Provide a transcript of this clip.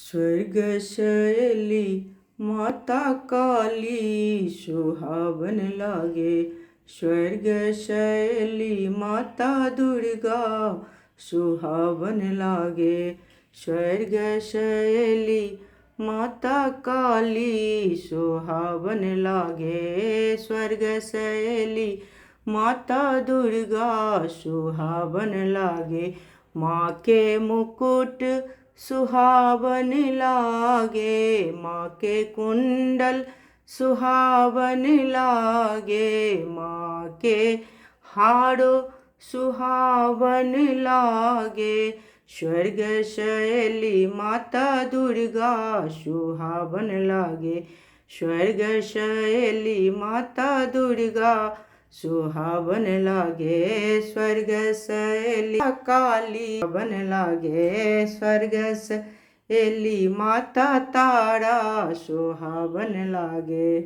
स्वर्ग शैली माता काली सुहावन लागे। स्वर्ग शैली माता दुर्गा सुहावन लागे। स्वर्ग शैली माता काली सुहावन लागे। स्वर्ग शैली माता दुर्गा सुहावन लागे। माँ के मुकुट सुहावन लागे। माँ के कुंडल सुहावन लागे। माँ के हारो सुहावन लागे। स्वर्ग शैली माता दुर्गा सुहावन लागे। स्वर्ग शैली माता दुर्गा सुहावन लागे। स्वर्ग शैली काली बन लागे। स्वर्ग शैली माता तारा सुहावन लागे।